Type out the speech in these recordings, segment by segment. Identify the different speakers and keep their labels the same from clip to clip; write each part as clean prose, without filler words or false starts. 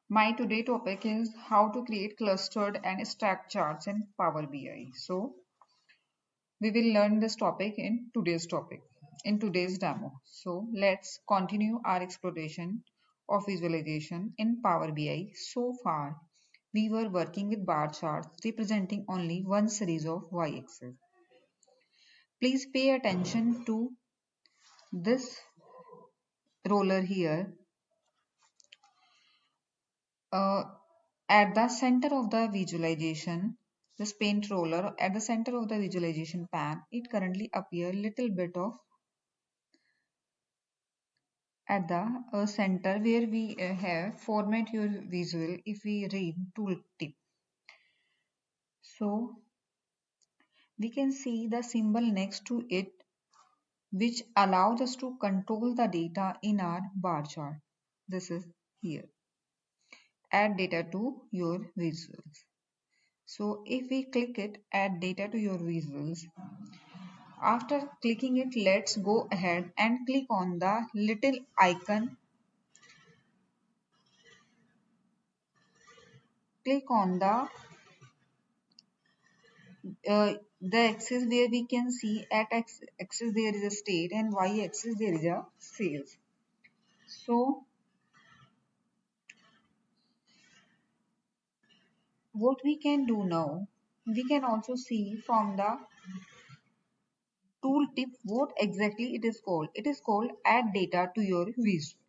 Speaker 1: My today topic is how to create clustered and stacked charts in Power BI. So we will learn this topic in today's demo. So let's continue our exploration of visualization in Power BI. So far, we were working with bar charts representing only one series of y-axis. Please pay attention to this roller here. Uh, at the center of the visualization, this paint roller at the center of the visualization pan, it currently appear little bit of at the center where we have format your visual. If we read tooltip, so we can see the symbol next to it, which allows us to control the data in our bar chart. This is here. Add data to your visuals. So if we click it, add data to your visuals. After clicking it, let's go ahead and click on the little icon. Click on the axis where we can see at x axis there is a state and y axis there is a sales. So what we can do now, we can also see from the tooltip what exactly it is called. It is called add data to your visual.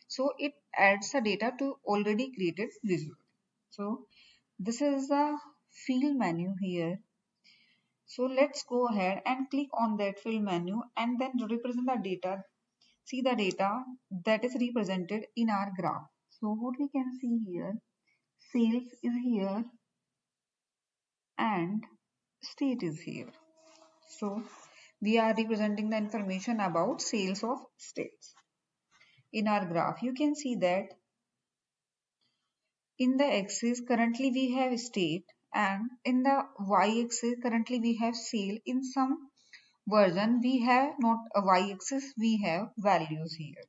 Speaker 1: So it adds the data to already created visual. So this is the field menu here. So let's go ahead and click on that field menu and then represent the data. See the data that is represented in our graph. So what we can see here, sales is here and state is here. So we are representing the information about sales of states. In our graph, you can see that in the axis currently we have state and in the y-axis currently we have sale. In some version we have not a y-axis, we have values here.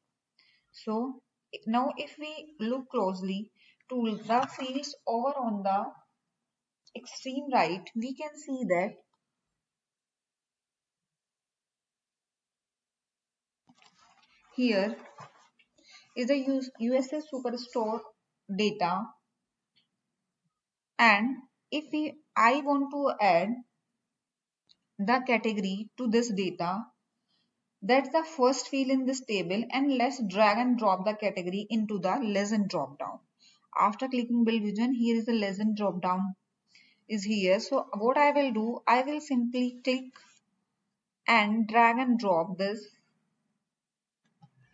Speaker 1: So now if we look closely to the fields over on the extreme right, we can see that here is the USA Superstore data, and if I want to add the category to this data, that's the first field in this table, and let's drag and drop the category into the legend drop down. After clicking build vision, here is the legend drop down is here. So what I will do, I will simply click and drag and drop this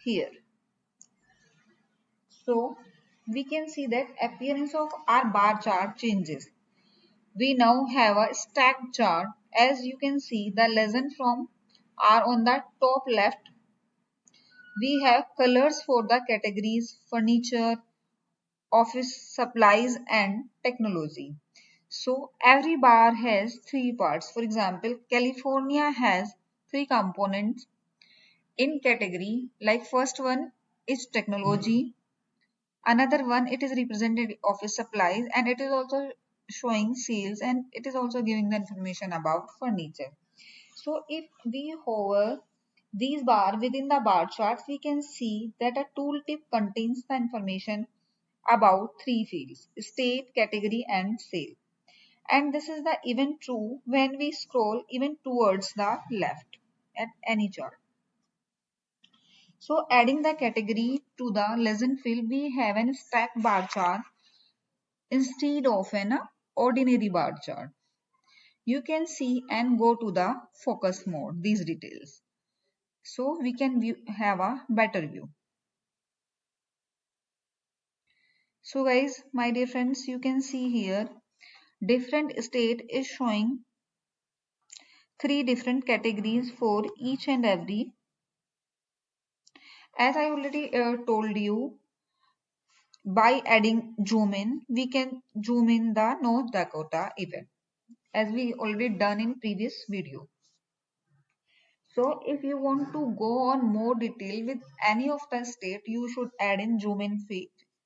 Speaker 1: here. So we can see that appearance of our bar chart changes. We now have a stacked chart. As you can see, the legend from are on the top left. We have colors for the categories furniture, office supplies and technology. So every bar has three parts. For example, California has three components in category. Like first one is technology, another one it is represented office supplies, and it is also showing sales, and it is also giving the information about furniture. So if we hover these bar within the bar charts, we can see that a tooltip contains the information about three fields: state, category and sale. And this is the even true when we scroll even towards the left at any chart. So adding the category to the legend field, we have an stack bar chart instead of an ordinary bar chart. You can see and go to the focus mode these details. So we can have a better view. So guys, my dear friends, you can see here different state is showing three different categories for each and every. As I already told you, by adding zoom in, we can zoom in the North Dakota event as we already done in previous video. So if you want to go on more detail with any of the state, you should add in zoom in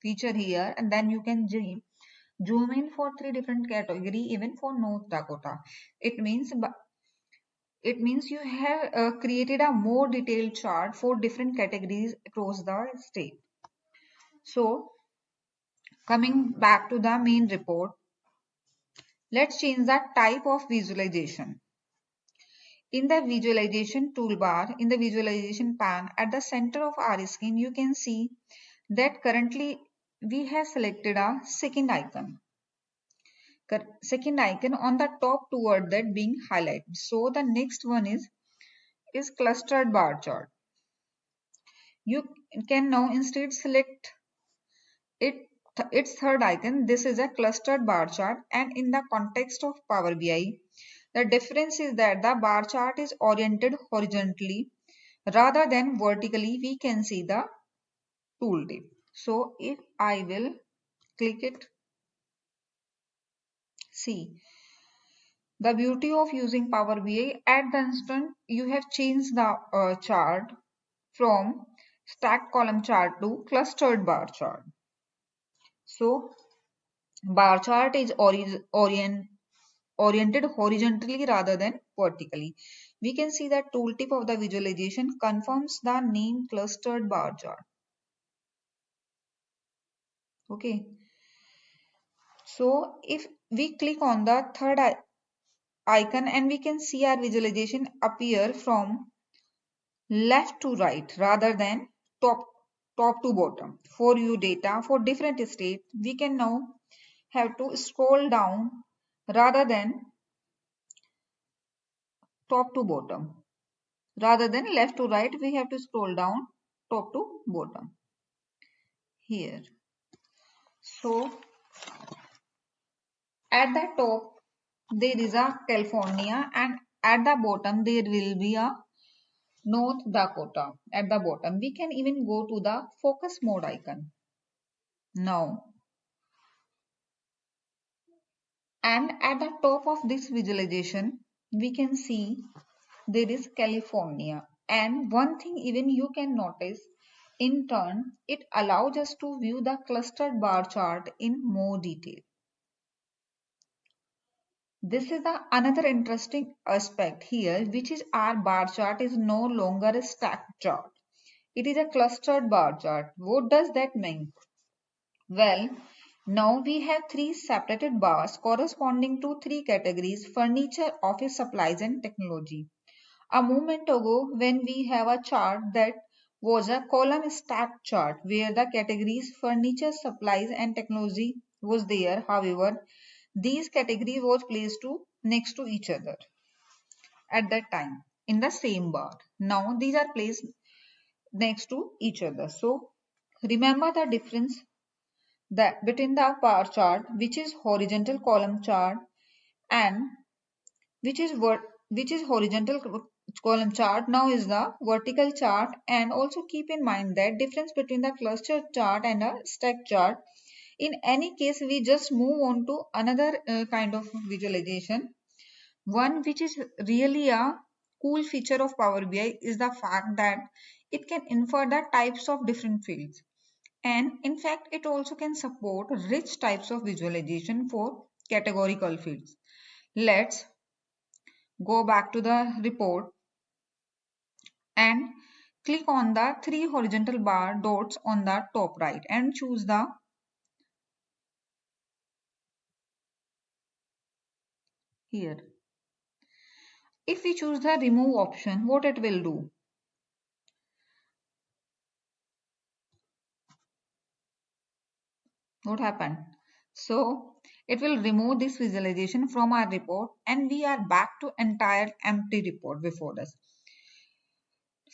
Speaker 1: feature here, and then you can zoom in for three different category even for North Dakota. It means you have created a more detailed chart for different categories across the state. So coming back to the main report, let's change the type of visualization. In the visualization toolbar, in the visualization pane at the center of our screen, you can see that currently we have selected a second icon on the top toward that being highlighted. So the next one is clustered bar chart. You can now instead select it its third icon. This is a clustered bar chart, and in the context of Power BI, the difference is that the bar chart is oriented horizontally rather than vertically. We can see the tooltip. So if I will click it, see the beauty of using Power BI, at the instant you have changed the chart from stacked column chart to clustered bar chart. So bar chart is oriented horizontally rather than vertically. We can see that tooltip of the visualization confirms the name clustered bar chart. Okay. So if we click on the third icon, and we can see our visualization appear from left to right rather than top to bottom. For view data for different states, we can now have to scroll down rather than top to bottom. Rather than left to right, we have to scroll down top to bottom here. So at the top there is a California, and at the bottom there will be a North Dakota. At the bottom we can even go to the focus mode icon now, and at the top of this visualization we can see there is California. And one thing even you can notice, in turn it allows us to view the clustered bar chart in more detail. This is the another interesting aspect here, which is our bar chart is no longer a stacked chart. It is a clustered bar chart. What does that mean? Well, now we have three separated bars corresponding to three categories: furniture, office supplies, and technology. A moment ago, when we have a chart that was a column stacked chart where the categories furniture, supplies, and technology was there. However, these categories was placed next to each other at that time in the same bar. Now these are placed next to each other. So remember the difference that between the bar chart, which is horizontal column chart, and which is horizontal column chart now is the vertical chart. And also keep in mind that difference between the cluster chart and a stack chart. In any case, we just move on to another kind of visualization. One which is really a cool feature of Power BI is the fact that it can infer the types of different fields, and in fact it also can support rich types of visualization for categorical fields. Let's go back to the report and click on the three horizontal bar dots on the top right and choose the here. If we choose the remove option, what it will do? What happened? So it will remove this visualization from our report, and we are back to entire empty report before us.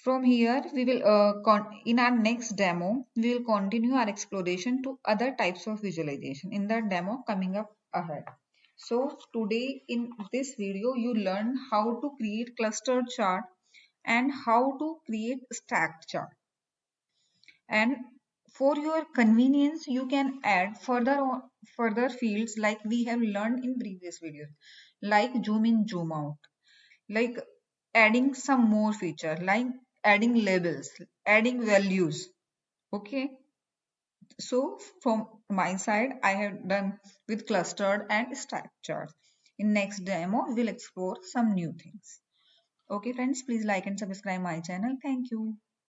Speaker 1: From here, we will in our next demo, we will continue our exploration to other types of visualization in the demo coming up ahead. So today in this video, you learn how to create clustered chart and how to create stacked chart. And for your convenience, you can add further fields like we have learned in previous videos, like zoom in, zoom out, like adding some more feature, like adding labels, adding values. Okay. So from my side, I have done with clustered and stacked charts. In next demo, we will explore some new things. Okay friends, please like and subscribe my channel. Thank you.